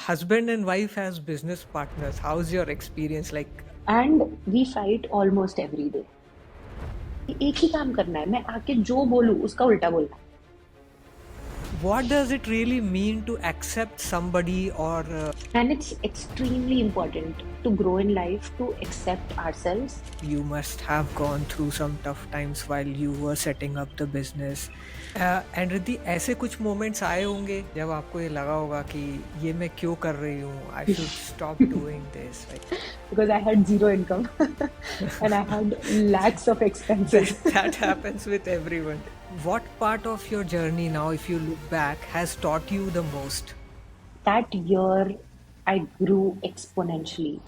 husband and wife as business partners, how's your experience like? And we fight almost every day. एक ही काम करना है, मैं आके जो बोलूँ उसका उल्टा बोलना What does it really mean to accept somebody or है। And it's extremely important to grow in life to accept ourselves. you must have gone through some tough times while you were setting up the business? And Riddhi, ऐसे कुछ moments आए होंगे जब आपको ये लगा होगा कि ये मैं क्यों कर रही हूँ, I should stop doing this like? Because I had zero income and I had lakhs of expenses. That happens with everyone. What part of your journey now, if you look back, has taught you the most? That year I grew exponentially.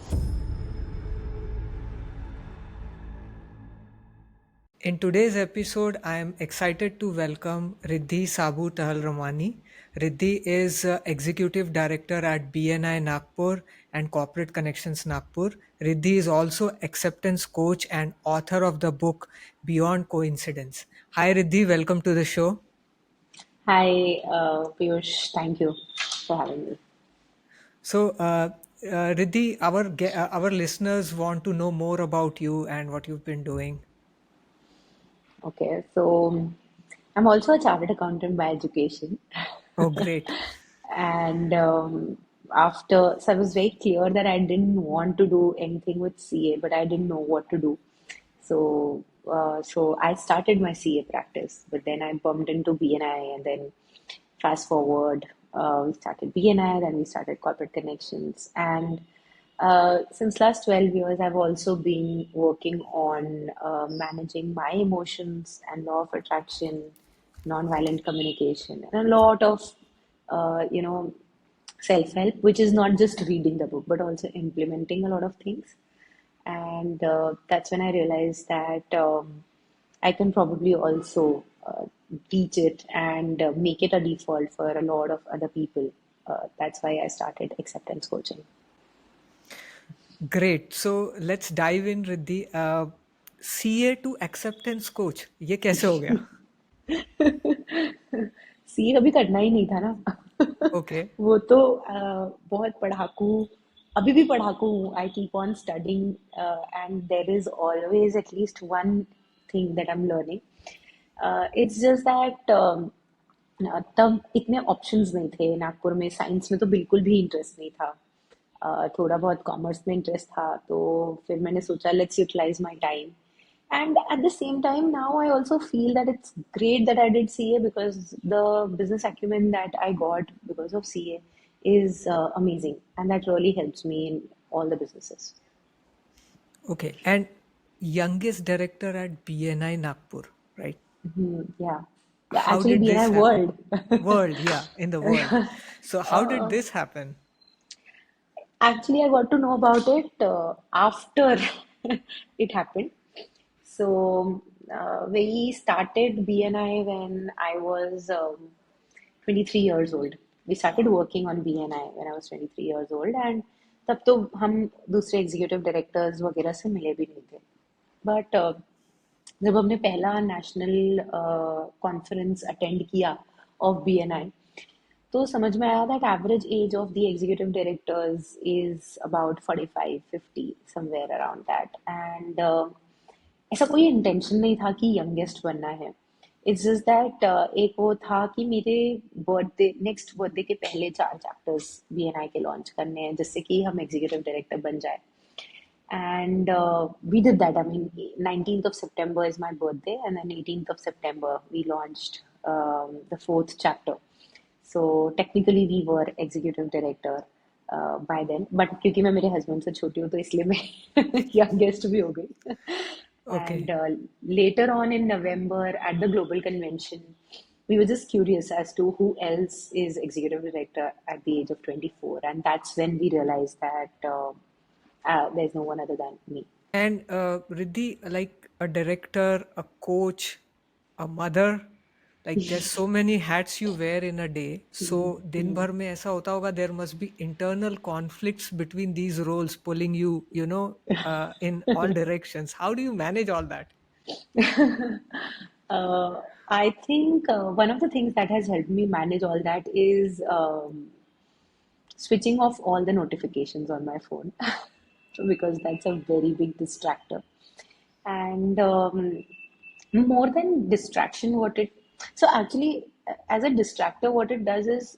In today's episode, I am excited to welcome Riddhi Saboo Tahalramani. Riddhi is Executive Director at BNI Nagpur and Corporate Connections Nagpur. Riddhi is also acceptance coach and author of the book Beyond Coincidence. Hi Riddhi, welcome to the show. Hi Piyush, thank you for having me. So, Riddhi, our listeners want to know more about you and what you've been doing. Okay, so I'm also a chartered accountant by education. Oh, great. And so I was very clear that I didn't want to do anything with CA, but I didn't know what to do. So I started my CA practice, but then I bumped into BNI, and then fast forward, we started BNI, then we started Corporate Connections, and since last 12 years, I've also been working on managing my emotions and law of attraction, nonviolent communication, and a lot of, you know, self-help, which is not just reading the book, but also implementing a lot of things. And that's when I realized that I can probably also teach it and make it a default for a lot of other people. That's why I started acceptance coaching. Great. So let's dive in, Riddhi. CA to acceptance coach. ये कैसे हो गया? सी कभी करना ही नहीं था ना। Okay. वो तो बहुत पढ़ाकू, अभी भी पढ़ाकू हूँ। I keep on studying and there is always at least one thing that I am learning. It's just that तब इतने ऑप्शंस नहीं थे नागपुर में। साइंस में तो बिल्कुल भी इंटरेस्ट नहीं था। थोड़ा बहुत कॉमर्स में इंटरेस्ट था, तो फिर मैंने सोचा let's utilise my time. And at the same time, now I also feel that it's great that I did CA, because the business acumen that I got because of CA is amazing, and that really helps me in all the businesses. Okay. And youngest director at BNI Nagpur, right? Yeah, yeah. How Actually, did BNI this happen? World. World, yeah, in the world. So how did this happen? Actually, I got to know about it after it happened. So we started BNI when I was 23 years old. We started working on BNI when I was 23 years old, and तब तो हम दूसरे executive directors वगैरह से मिले भी नहीं थे. बट जब हमने पहला नेशनल कॉन्फ्रेंस अटेंड किया ऑफ BNI, तो समझ में आया that average age of the executive directors is about 45-50, somewhere around that. And ऐसा कोई इंटेंशन नहीं था कि यंगेस्ट बनना है. इट्स जस्ट दैट एक वो था कि मेरे नेक्स्ट बर्थडे के पहले 4 चैप्टर्स BNI के लॉन्च करने हैं, जिससे कि हम एग्जीक्यूटिव डायरेक्टर बन जाए. And we did that. I mean, 19th of September is my birthday, and then 18th of September we launched the 4th chapter. So technically we were executive director by then, but क्योंकि मैं मेरे husband से छोटी हूँ तो इसलिए मैं youngest भी हो गई. And Okay. later on in November at the global convention, we were just curious as to who else is executive director at the age of 24, and that's when we realized that there's no one other than me. And Riddhi, like a director, a coach, a mother, like there's so many hats you wear in a day. So दिन भर में ऐसा होता होगा, there must be internal conflicts between these roles pulling you, in all directions. How do you manage all that? I think one of the things that has helped me manage all that is switching off all the notifications on my phone because that's a very big distractor. And more than distraction, what it so actually as a distractor, what it does is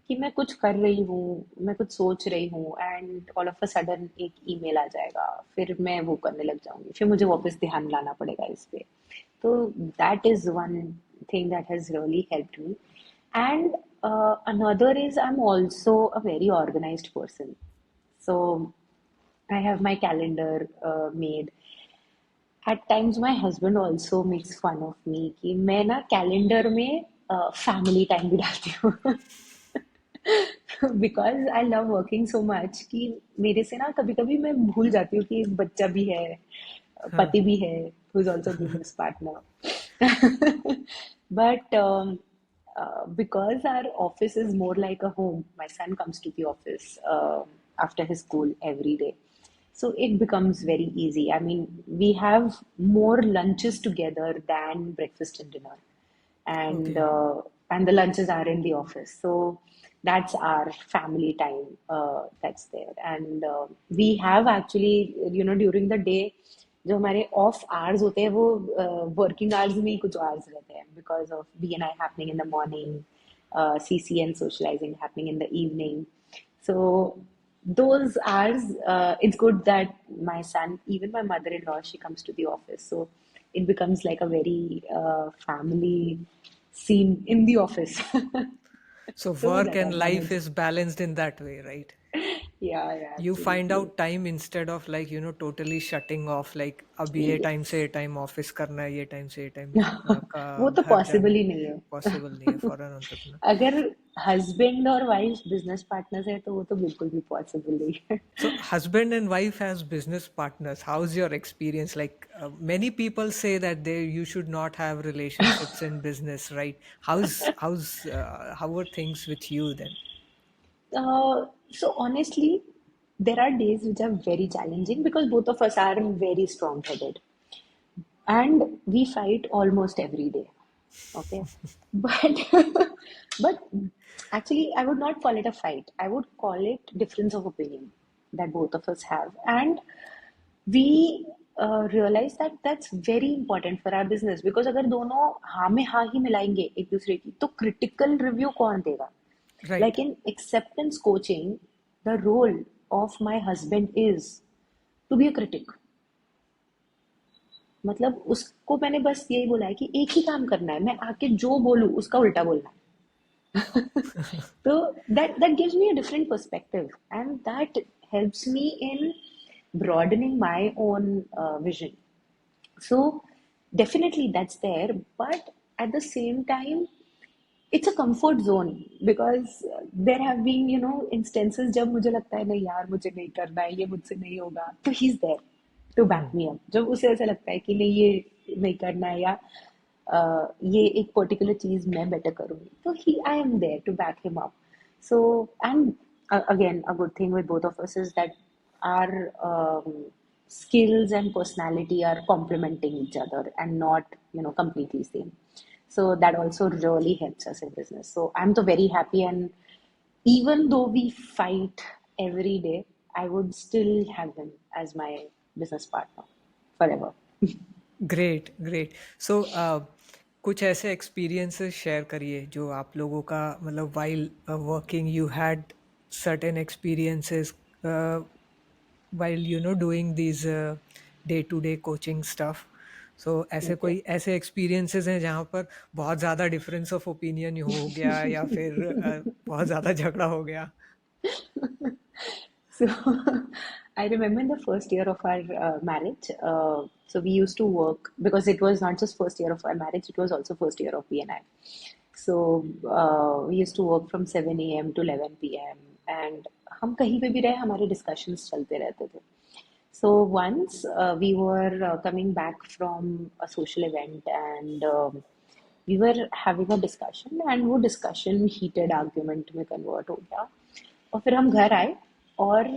कि मैं कुछ कर रही हूँ, मैं कुछ सोच रही हूँ and all of a sudden एक ईमेल आ जाएगा, फिर मैं वो करने लग जाऊंगी, फिर मुझे वापस ध्यान लाना पड़ेगा इस पे. तो that is one thing that has really helped me. And another is I'm also a very organized person. So I have my calendar made. At times my husband also makes fun of me कि मैं ना calendar में family time भी डालती हूँ. Because I love working so much कि मेरे से ना कभी कभी मैं भूल जाती हूँ कि एक बच्चा भी है, हाँ. पति भी है, who is also business partner. But because our office is more like a home, my son comes to the office after his school every day. So it becomes very easy. I mean, we have more lunches together than breakfast and dinner, and Okay. uh, and the lunches are in the office. So that's our family time that's there. And we have actually, during the day, जो हमारे of hours होते हैं वो working hours में ही कुछ hours रहते हैं because of BNI happening in the morning, CCN socializing happening in the evening. So those hours, it's good that my son, even my mother-in-law, she comes to the office. So it becomes like a very family scene in the office. So So work that I and life manage. is balanced in that way, right? Yeah, yeah, You find absolutely. out time instead of like totally shutting off, like अभी ये time Yes. से ये time office करना है, ये time से ये time का वो तो घर पॉसिबल जाना. ही नहीं पॉसिबल नहीं है है. For an entrepreneur. अगर हस्बैंड और वाइफ बिजनेस पार्टनर्स है तो वो तो बिल्कुल भी पॉसिबल नहीं है. So husband and wife as business partners, how's your experience? Like many people say that they you should not have relationships in business, right? How are things with you then? So honestly, there are days which are very challenging because both of us are very strong-headed, and we fight almost every day. Okay, but but actually, I would not call it a fight. I would call it difference of opinion that both of us have, and we realize that that's very important for our business because अगर दोनों हाँ में हाँ ही मिलाएंगे एक दूसरे की तो critical review कौन देगा? Right. Like in acceptance coaching, the role of my husband is to be a critic. मतलब उसको मैंने बस यही बोला है कि एक ही काम करना है, मैं आके जो बोलूं उसका उल्टा बोलना है. So that gives me a different perspective, and that helps me in broadening my own vision. So definitely that's there, but at the same time, it's a comfort zone because there have been instances जब मुझे लगता है नहीं यार मुझे नहीं करना है, ये मुझसे नहीं होगा, तो he's there to Hmm. back me up. जब उसे ऐसा लगता है कि नहीं ये नहीं करना है या ये एक पर्टिकुलर चीज मैं बेटर करूंगी, तो he I am there to back him up. So and again, a good thing with both of us is that our skills and personality are complementing each other and not completely same. So that also really helps us in business. So I'm so very happy, and even though we fight every day, I would still have him as my business partner forever. Great great. So कुछ ऐसे experiences share करिए जो आप लोगों का मतलब while working you had certain experiences while doing these day to day coaching stuff. So ऐसे Okay. कोई ऐसे एक्सपीरियंसेस हैं जहाँ पर बहुत ज़्यादा डिफरेंस ऑफ ओपिनियन हो गया या फिर बहुत ज़्यादा झगड़ा हो गया. So I remember in the first year of our marriage, so we used to work because it was not just first year of our marriage, it was also first year of BNI. So we used to work from 7 a.m. to 11 p.m. and हम कहीं पे भी रहे हमारे discussions चलते रहते थे. So once we were coming back from a social event, and we were having a discussion, and वो discussion heated argument में convert हो गया. और फिर हम घर आए और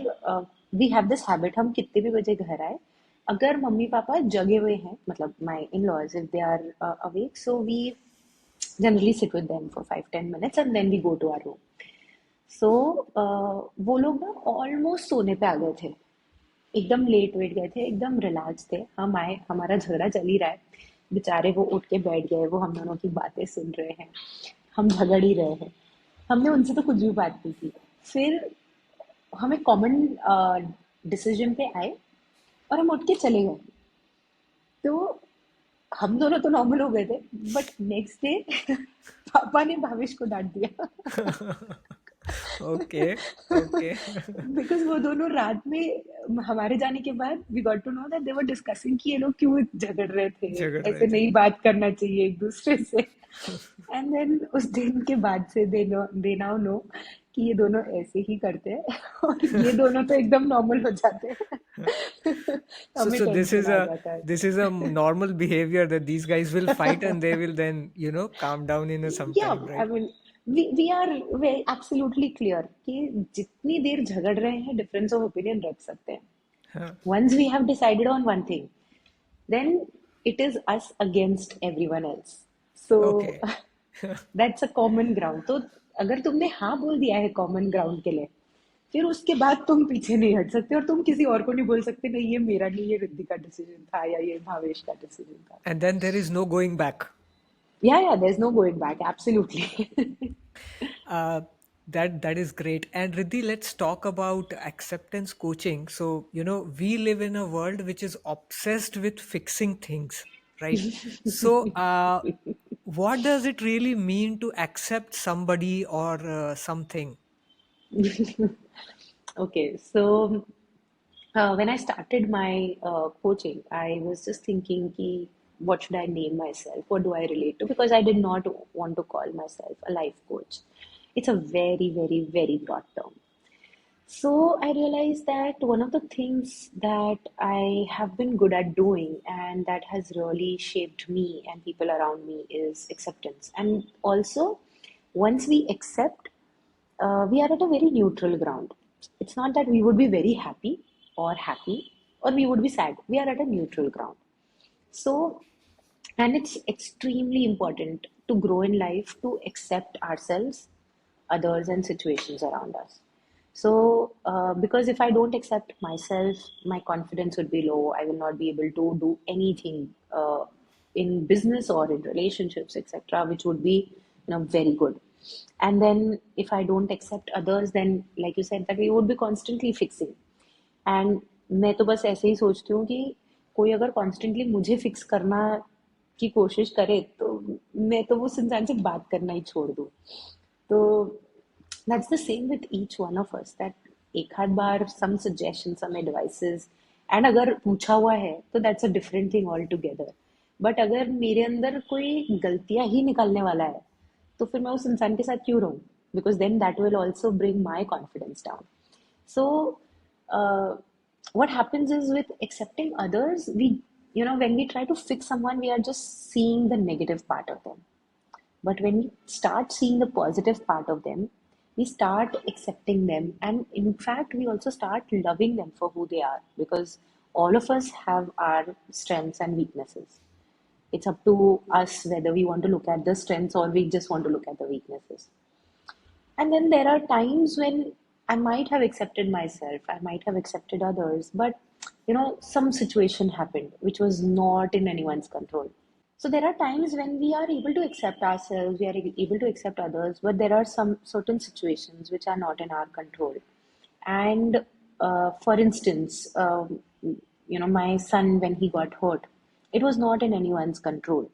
वी हैव दिस हैबिट, हम कितने भी बजे घर आए अगर मम्मी पापा जगे हुए हैं, मतलब my in laws if they are awake, so we generally sit with them for 5-10 minutes and then we go to our room. सो वो लोग ना ऑलमोस्ट सोने पे आ गए थे, एकदम लेट वेट गए थे, एकदम रिलैक्स थे। हम आए, हमारा झगड़ा चल ही रहा है, बेचारे वो उठ के बैठ गए, वो हम दोनों की बातें सुन रहे हैं, हम झगड़ ही रहे हैं। हमने उनसे तो कुछ भी बात नहीं की। फिर हम एक कॉमन डिसीजन पे आए और हम उठ के चले गए। तो हम दोनों तो नॉर्मल हो गए थे, बट नेक्स्ट डे पापा ने भावेश को डांट दिया। Okay, okay. बिकॉज वो दोनों रात में हमारे जाने के बाद we got to know that they were discussing कि ये लोग क्यों झगड़ रहे थे, झगड़ रहे ऐसे थे। नहीं बात करना चाहिए एक दूसरे से। एंड देन उस दिन के बाद से दे नाउ नो कि ये दोनों ऐसे ही करते हैं और ये दोनों तो एकदम नॉर्मल हो जाते हैं। So, हमें so this tension is uh a जाता है। this is a normal behavior that these guys will fight and they will then, calm down in a some या time, I right? Mean we are way absolutely clear कि जितनी देर झगड़ रहे हैं difference of opinion रख सकते हैं। Huh. Once we have decided on one thing, then it is us against everyone else. So Okay. that's a common ground. तो अगर तुमने हाँ बोल दिया है कॉमन ग्राउंड के लिए, फिर उसके बाद तुम पीछे नहीं हट सकते और तुम किसी और को नहीं बोल सकते नहीं ये मेरा नहीं, ये रिद्धि का डिसीजन था या ये भावेश का डिसीजन था। And then there is no going back. Yeah there is no going back, absolutely. Uh, that is great. And Riddhi, let's talk about acceptance coaching. So, we live in a world which is obsessed with fixing things, right? So, what does it really mean to accept somebody or something? Okay, so when I started my coaching, I was just thinking, ki, what should I name myself? What do I relate to? Because I did not want to call myself a life coach. It's a very, very, very broad term. So I realized that one of the things that I have been good at doing and that has really shaped me and people around me is acceptance. And also, once we accept, we are at a very neutral ground. It's not that we would be very happy or we would be sad. We are at a neutral ground. So, and it's extremely important to grow in life to accept ourselves, others, and situations around us. So, because if I don't accept myself, my confidence would be low. I will not be able to do anything in business or in relationships, etc., which would be, very good. And then if I don't accept others, then like you said, that we would be constantly fixing. And मैं तो बस ऐसे ही सोचती हूँ कि कोई अगर constantly मुझे फिक्स करना की कोशिश करे तो मैं तो उस इंसान से बात करना ही छोड़ दूँ। तो that's the same with each one of us, that एक आध बार some suggestion, some advices, and अगर पूछा हुआ है तो that's a different thing all together. But अगर मेरे अंदर कोई गलतियां ही निकालने वाला है तो फिर मैं उस इंसान के साथ क्यों रहूं? Because then that will also bring my confidence down. So, uh, what happens is with accepting others, when we try to fix someone, we are just seeing the negative part of them. But when we start seeing the positive part of them, we start accepting them. And in fact, we also start loving them for who they are because all of us have our strengths and weaknesses. It's up to us whether we want to look at the strengths or we just want to look at the weaknesses. And then there are times when I might have accepted myself, I might have accepted others, but some situation happened which was not in anyone's control. So there are times when we are able to accept ourselves, we are able to accept others, but there are some certain situations which are not in our control. And for instance, my son, when he got hurt, it was not in anyone's control.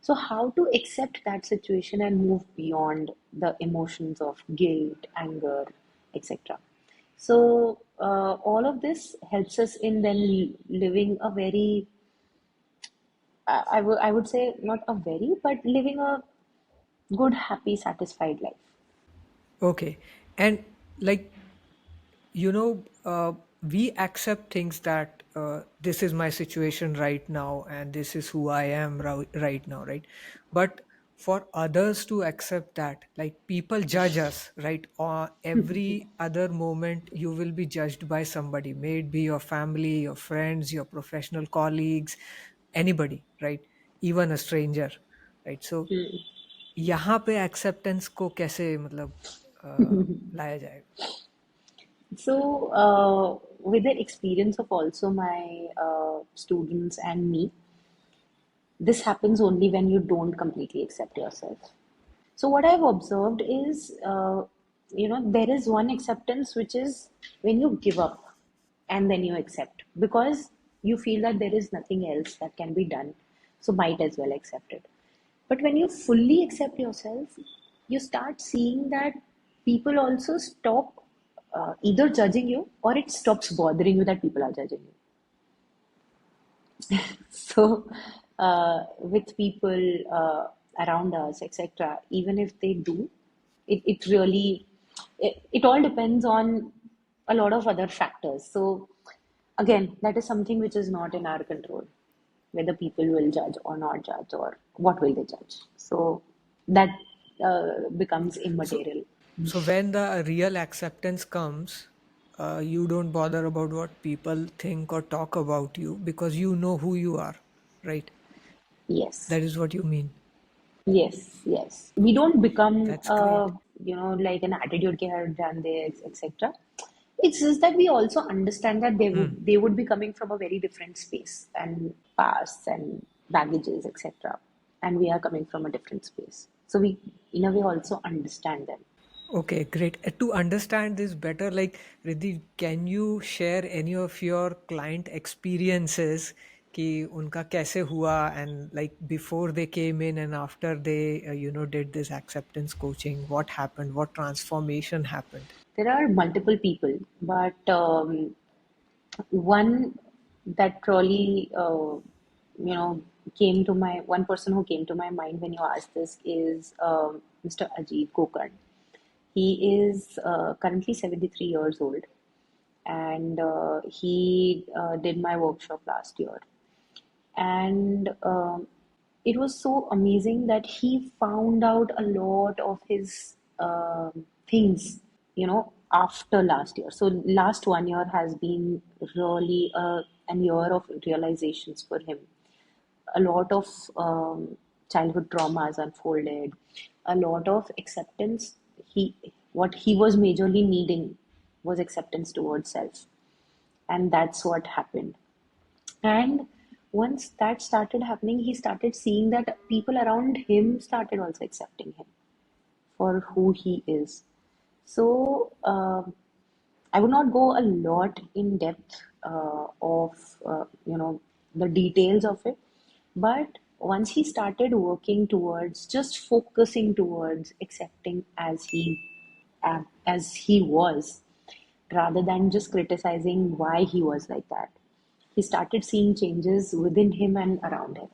So, how to accept that situation and move beyond the emotions of guilt, anger, etc. So, all of this helps us in then living a very, I would say, not a very, but living a good, happy, satisfied life. Okay. And like, we accept things that this is my situation right now and this is who I am right now, right? But for others to accept that, like people judge us, right? Or every other moment you will be judged by somebody, may it be your family, your friends, your professional colleagues, anybody, right? Even a stranger, right? So Hmm. यहाँ पे acceptance को कैसे मतलब लाया जाएगा. So, with the experience of also my students and me, this happens only when you don't completely accept yourself. So, what I've observed is, there is one acceptance which is when you give up and then you accept because you feel that there is nothing else that can be done, so might as well accept it. But when you fully accept yourself, you start seeing that people also stop either judging you or it stops bothering you that people are judging you. So, with people around us, etc., even if they do, it really, it all depends on a lot of other factors. So, again, that is something which is not in our control, whether people will judge or not judge, or what will they judge. So, that becomes So, immaterial. so when the real acceptance comes, you don't bother about what people think or talk about you because you know who you are, right? Yes. That is what you mean. Yes, yes. We don't become, That's great. like an attitude ke har dhan de, etc. It's just that we also understand that Hmm. they would be coming from a very different space and past and baggages, etc. And we are coming from a different space. So we, in a way, also understand them. Okay, great. To understand this better, like Riddhi, can you share any of your client experiences कि उनका कैसे हुआ and like before they came in and after they did this acceptance coaching, what happened, what transformation happened? There are multiple people, but one that really, came to my one person who came to my mind when you asked this is Mr. Ajit Kokard. He is currently 73 years old, and he did my workshop last year. And it was so amazing that he found out a lot of his things, after last year. So last 1 year has been really an year of realizations for him. A lot of childhood traumas unfolded, a lot of acceptance. He What he was majorly needing was acceptance towards self, and that's what happened. And once that started happening, he started seeing that people around him started also accepting him for who he is. So, I would not go a lot in depth of the details of it, but once he started working towards just focusing towards accepting as he was, rather than just criticizing why he was like that, he started seeing changes within him and around him.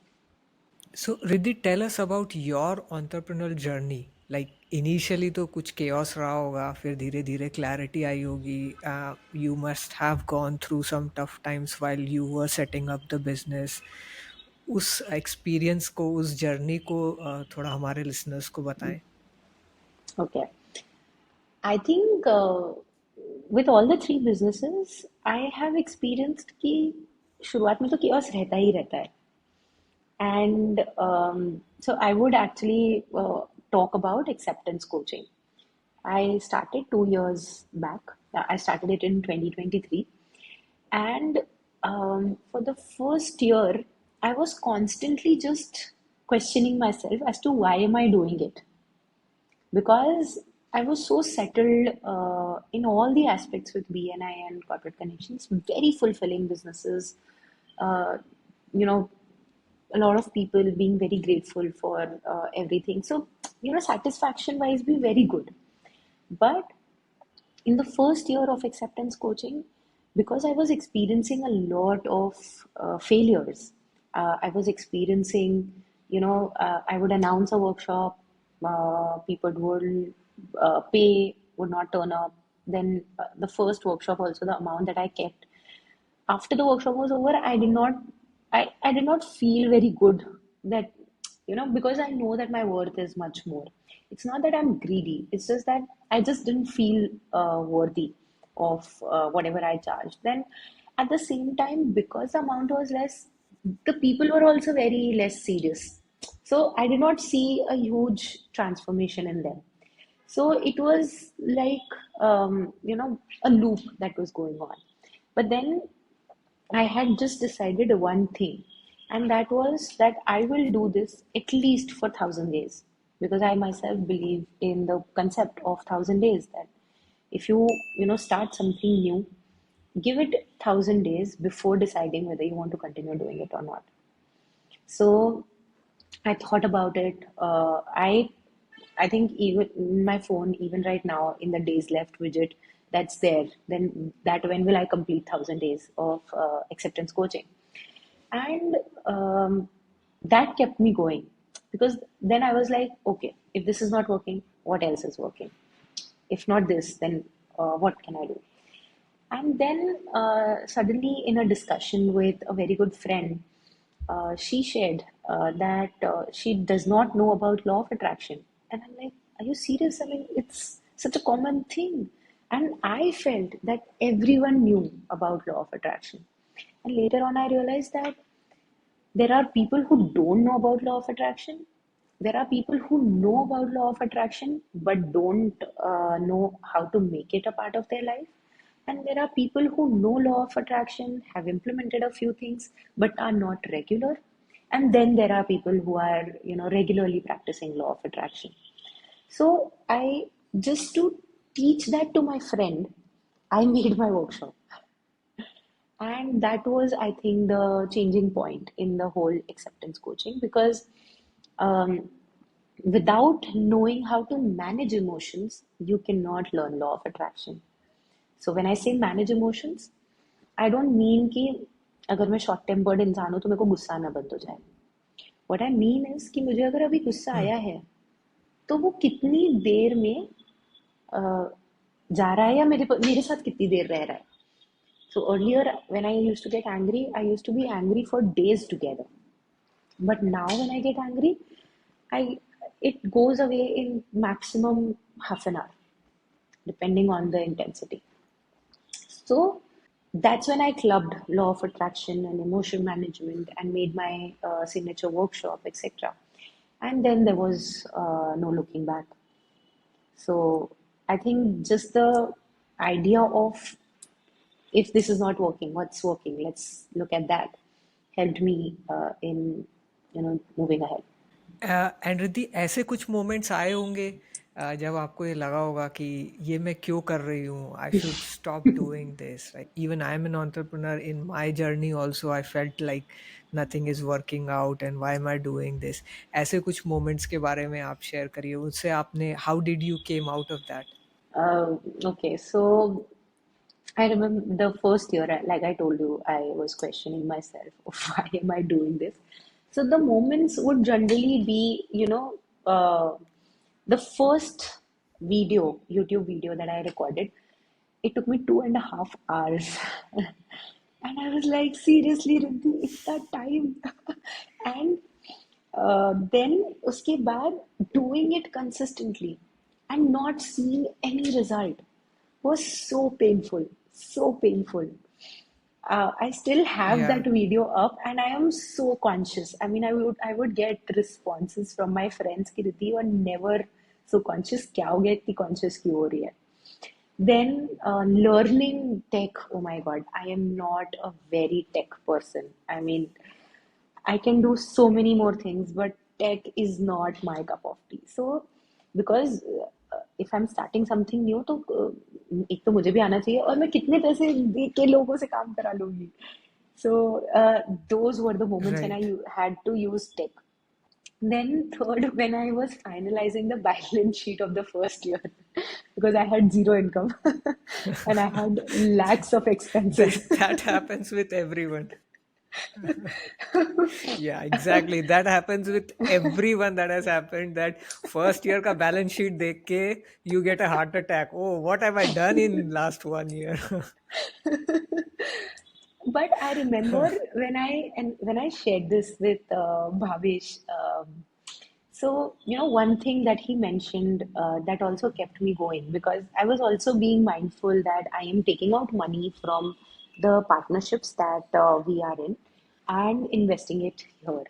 So Riddhi, tell us about your entrepreneurial journey. Like initially तो कुछ chaos रहा होगा, फिर धीरे धीरे clarity आई होगी. You must have gone through some tough times while you were setting up the business. उस experience को, उस journey को थोड़ा हमारे listeners को बताएं. Okay. I think with all the three businesses, I have experienced कि शुरुआत में तो chaos रहता ही रहता है. And so I would actually talk about acceptance coaching. I started 2 years back. I started it in 2023. And for the first year, I was constantly just questioning myself as to why am I doing it? Because I was so settled in all the aspects with BNI and corporate connections, very fulfilling businesses. Uh, you know, a lot of people being very grateful for everything. So, satisfaction wise, be very good. But in the first year of acceptance coaching, because I was experiencing a lot of failures, I was experiencing, I would announce a workshop, people would pay, would not turn up. Then the first workshop, also the amount that I kept, after the workshop was over, I did not feel very good that, because I know that my worth is much more. It's not that I'm greedy, it's just that I just didn't feel worthy of whatever I charged. Then at the same time, because the amount was less, the people were also very less serious. So I did not see a huge transformation in them. So it was like, a loop that was going on. But then I had just decided one thing, and that was that I will do this at least for 1,000 days, because I myself believe in the concept of 1,000 days, that if you start something new, give it 1,000 days before deciding whether you want to continue doing it or not. So I thought about it. I think even in my phone, even right now, in the days left widget that's there, then that when will I complete 1,000 days of acceptance coaching? And that kept me going, because then I was like, okay, if this is not working, what else is working? If not this, then what can I do? And then suddenly, in a discussion with a very good friend, she shared that she does not know about law of attraction. And I'm like, are you serious? I mean, it's such a common thing. And I felt that everyone knew about law of attraction. And later on, I realized that there are people who don't know about law of attraction. There are people who know about law of attraction but don't know how to make it a part of their life. And there are people who know law of attraction, have implemented a few things, but are not regular. And then there are people who are, regularly practicing law of attraction. So I just to teach that to my friend, I made my workshop. And that was, I think, the changing point in the whole acceptance coaching, because um, without knowing how to manage emotions, you cannot learn law of attraction. So when I say manage emotions, I don't mean कि अगर मैं short tempered इंसान हूँ तो मेरे को गुस्सा आना बंद हो जाए. What I mean is कि मुझे अगर अभी गुस्सा आया है तो वो कितनी देर में अ, जा रहा है, या मेरे मेरे साथ कितनी देर रह रहा है. So earlier, when I used to get angry, I used to be angry for days together. But now, when I get angry, I it goes away in maximum half an hour, depending on the intensity. So that's when I clubbed law of attraction and emotion management and made my signature workshop, etc. And then there was no looking back. So I think just the idea of, if this is not working, what's working? Let's look at that. Helped me in moving ahead. And Riddhi, ऐसे कुछ moments आए होंगे जब आपको ये लगा होगा कि ये मैं क्यों कर रही हूँ, I should stop doing this. Like even I am an entrepreneur, in my journey also I felt like nothing is working out and why am I doing this. ऐसे कुछ मोमेंट्स के बारे में आप शेयर करिए. उससे आपने, how did you came out of that? Okay, so I remember the first year, like I told you, I was questioning myself, why am I doing this? So the moments would generally be, the first YouTube video that I recorded, it took me 2.5 hours. And I was like, seriously, Riddhi, it's that time. And then उसके बाद doing it consistently and not seeing any result was so painful, so painful. I still have या that video up, and I am so conscious. I mean, I would get responses from my friends कि Riddhi, you are never so conscious. क्या हो गया, इतनी conscious क्यों हो रही है? Then learning tech. Oh my God, I am not a very tech person. I mean, I can do so many more things, but tech is not my cup of tea. So, because if I'm starting something new, तो एक तो मुझे भी आना चाहिए, और मैं कितने पैसे दे के लोगों से काम करा लूंगी. So, those were the moments when I right. had to use tech. Then third, when I was finalizing the balance sheet of the first year, because I had zero income and I had lakhs of expenses. That happens with everyone. Yeah, exactly. That happens with everyone. That has happened. That first year का balance sheet देख के you get a heart attack. Oh, what have I done in last 1 year? But I remember when I shared this with Bhavesh. So one thing that he mentioned that also kept me going, because I was also being mindful that I am taking out money from the partnerships that we are in and investing it here.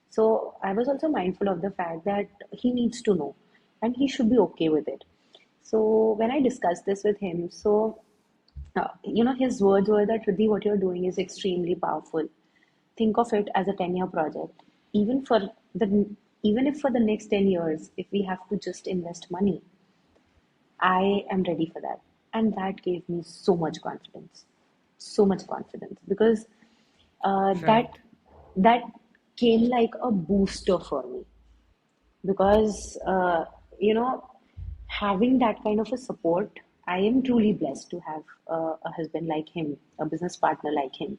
So I was also mindful of the fact that he needs to know and he should be okay with it. So when I discussed this with him, his words were that, Riddhi, what you're doing is extremely powerful. Think of it as a 10-year project. Even for the even if for the next 10 years, if we have to just invest money, I am ready for that. And that gave me so much confidence because that Right. that came like a booster for me because having that kind of a support, I am truly blessed to have a husband like him, a business partner like him.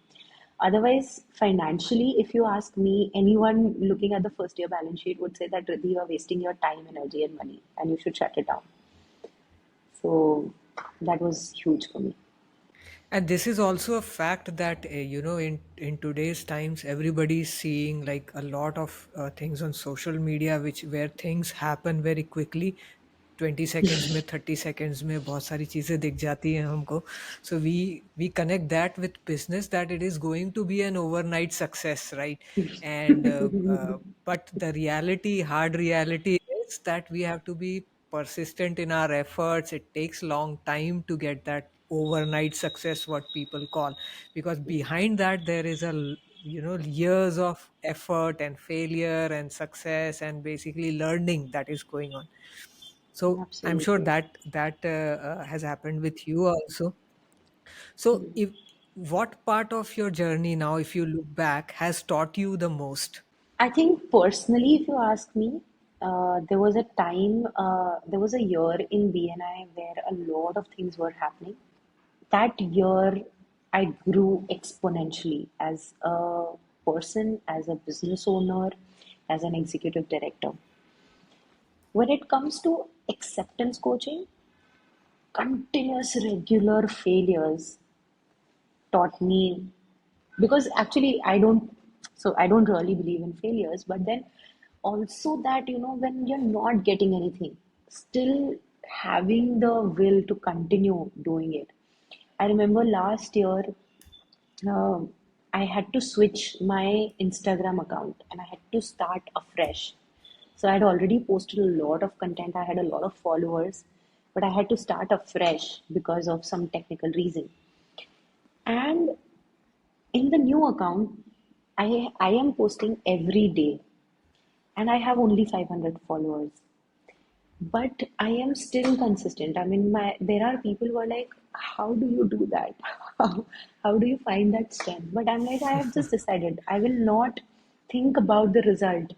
Otherwise, financially, if you ask me, anyone looking at the first year balance sheet would say that, Riddhi, you are wasting your time, energy and money and you should shut it down. So that was huge for me. And this is also a fact that in today's times everybody is seeing like a lot of things on social media which where things happen very quickly. 20 seconds में 30 seconds में बहुत सारी चीजें दिख जाती हैं हमको. So we connect that with business that it is going to be an overnight success, right? And but the reality, hard reality is that we have to be persistent in our efforts. It takes long time to get that overnight success, what people call, because behind that there is years of effort and failure and success and basically learning that is going on. So I'm sure Absolutely. that has happened with you also. So if what part of your journey now, if you look back, has taught you the most? I think personally, if you ask me, there was a year in BNI where a lot of things were happening. That year, I grew exponentially as a person, as a business owner, as an executive director. When it comes to acceptance coaching, continuous regular failures taught me, because actually I don't really believe in failures, but then also that, when you're not getting anything, still having the will to continue doing it. I remember last year, uh, I had to switch my Instagram account and I had to start afresh. So I had already posted a lot of content, I had a lot of followers, but I had to start afresh because of some technical reason. And in the new account, I am posting every day and I have only 500 followers. But I am still consistent. I mean, there are people who are like, how do you do that? How do you find that strength? But I'm like, I have just decided I will not think about the result.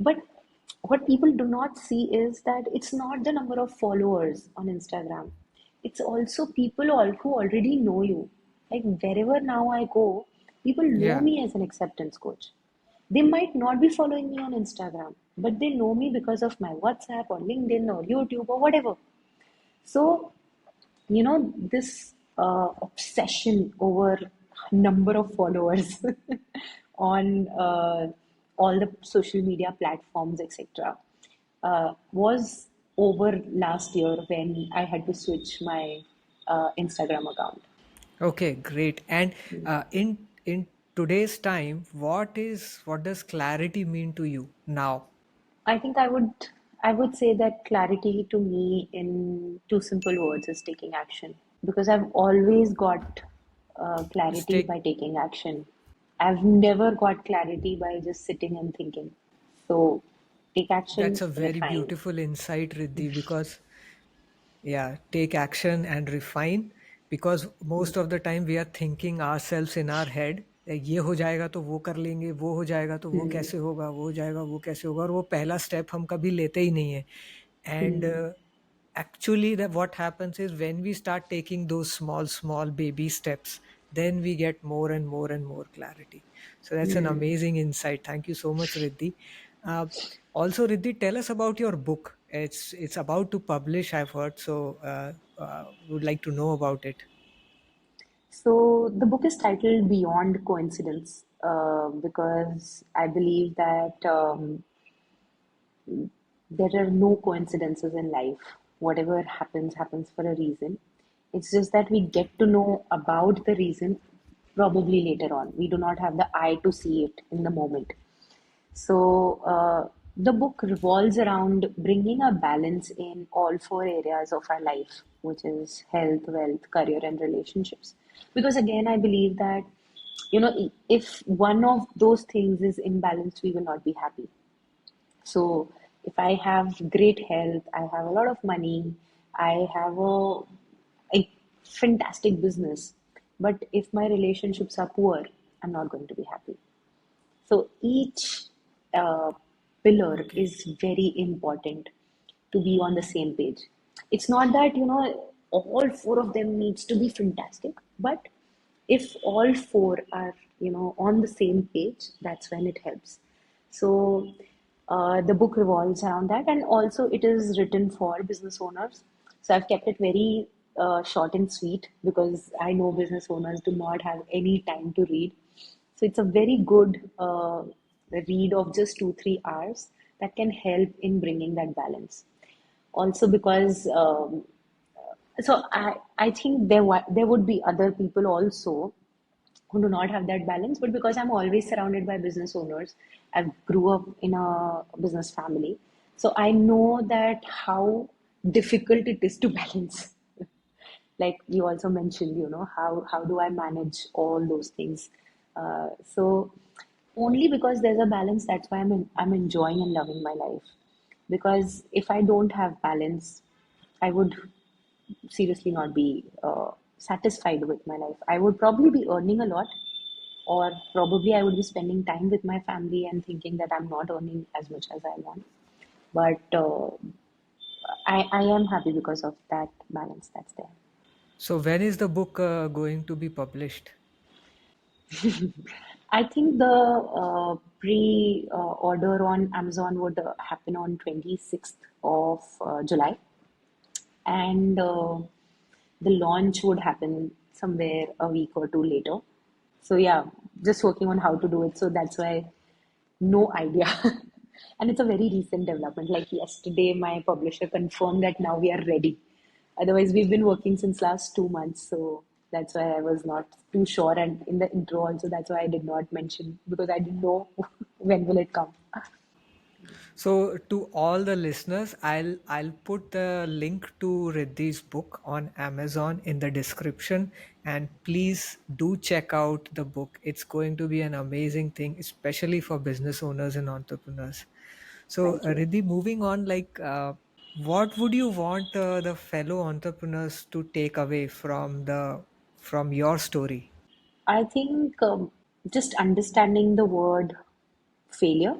But what people do not see is that it's not the number of followers on Instagram. It's also people who already know you. Like wherever now I go, people know Yeah, me as an acceptance coach. They might not be following me on Instagram, but they know me because of my WhatsApp or LinkedIn or YouTube or whatever. So, this obsession over number of followers on all the social media platforms, etc., was over last year when I had to switch my Instagram account. okay, great. And in today's time, what does clarity mean to you now? I think I would say that clarity to me in two simple words is taking action, because I've always got clarity Stay. by taking action. I've never got clarity by just sitting and thinking. So take That's action, a very refine. beautiful insight, Riddhi, because yeah, take action and refine, because most of the time we are thinking ourselves in our head, ये हो जाएगा तो वो कर लेंगे, वो हो जाएगा तो वो कैसे होगा, वो हो जाएगा वो कैसे होगा, और वो पहला स्टेप हम कभी लेते ही नहीं है. And actually that what happens is when we start taking those small baby steps, then we get more and more and more clarity. So that's an amazing insight. Thank you so much, Riddhi. uh, Also, Riddhi, tell us about your book. It's about to publish, I've heard, so would like to know about it. So the book is titled Beyond Coincidence, because I believe that there are no coincidences in life. Whatever happens, happens for a reason. It's just that we get to know about the reason probably later on. We do not have the eye to see it in the moment. So, The book revolves around bringing a balance in all four areas of our life, which is health, wealth, career, and relationships. Because again, I believe that, if one of those things is imbalanced, we will not be happy. So if I have great health, I have a lot of money, I have a fantastic business, but if my relationships are poor, I'm not going to be happy. So each uh, pillar Okay. is very important to be on the same page. It's not that, all four of them needs to be fantastic, but if all four are, on the same page, that's when it helps. So the book revolves around that, and also it is written for business owners. So I've kept it very short and sweet because I know business owners do not have any time to read. So it's a very good read of just 2-3 hours that can help in bringing that balance. Also because I think there would be other people also who do not have that balance, but because I'm always surrounded by business owners, I grew up in a business family, so I know that how difficult it is to balance. Like you also mentioned, how do I manage all those things? So only because there's a balance, that's why I'm enjoying and loving my life. Because if I don't have balance, I would seriously not be satisfied with my life. I would probably be earning a lot, or probably I would be spending time with my family and thinking that I'm not earning as much as I want. But I am happy because of that balance that's there. So when is the book going to be published? I think the pre-order on Amazon would happen on 26th of July, and the launch would happen somewhere a week or two later. So yeah, just working on how to do it. So that's why no idea. And it's a very recent development. Like yesterday, my publisher confirmed that now we are ready. Otherwise, we've been working since last 2 months. So that's why I was not too sure. And in the intro also, that's why I did not mention because I didn't know when will it come. So to all the listeners, I'll put the link to Riddhi's book on Amazon in the description, and please do check out the book. It's going to be an amazing thing, especially for business owners and entrepreneurs. So Thank you. Riddhi, moving on, what would you want the fellow entrepreneurs to take away from your story? I think just understanding the word failure,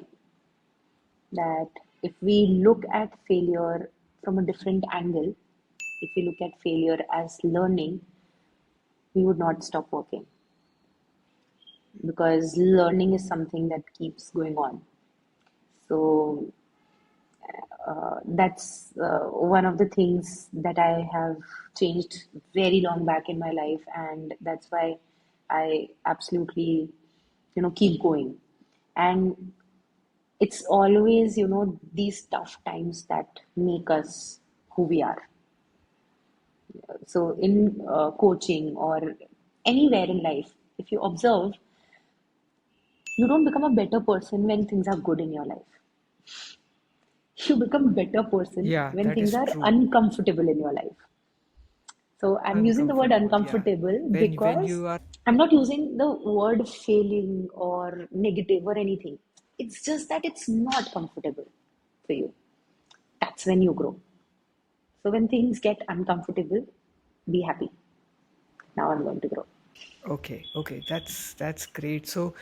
that if we look at failure from a different angle, if we look at failure as learning, we would not stop working because learning is something that keeps going on. So that's one of the things that I have changed very long back in my life, and that's why I absolutely, keep going. And it's always, these tough times that make us who we are. So in coaching or anywhere in life, if you observe, you don't become a better person when things are good in your life. You become a better person Yeah, when that things is are true. uncomfortable in your life. So I'm using the word Uncomfortable, yeah. uncomfortable When because you are I'm not using the word failing or negative or anything. It's just that it's not comfortable for you. That's when you grow. So when things get uncomfortable, be happy. Now I'm going to grow. okay, okay, that's great. So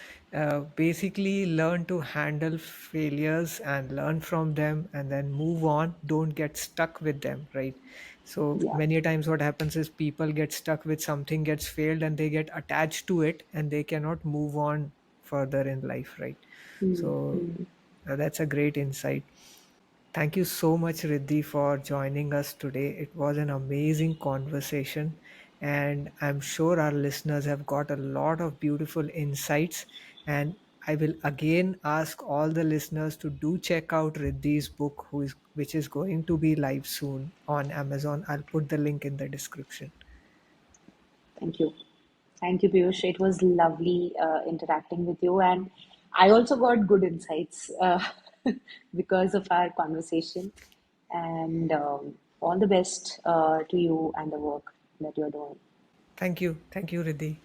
basically learn to handle failures and learn from them and then move on. Don't get stuck with them, right? So Yeah. many times what happens is people get stuck with something gets failed and they get attached to it and they cannot move on further in life, right? So Mm-hmm. that's a great insight. Thank you so much, Riddhi, for joining us today. It was an amazing conversation, and I'm sure our listeners have got a lot of beautiful insights. And I will again ask all the listeners to do check out Riddhi's book, which is going to be live soon on Amazon. I'll put the link in the description. Thank you. Thank you, Piyush. It was lovely interacting with you, and I also got good insights. because of our conversation. And all the best to you and the work that you're doing. Thank you. Thank you, Riddhi.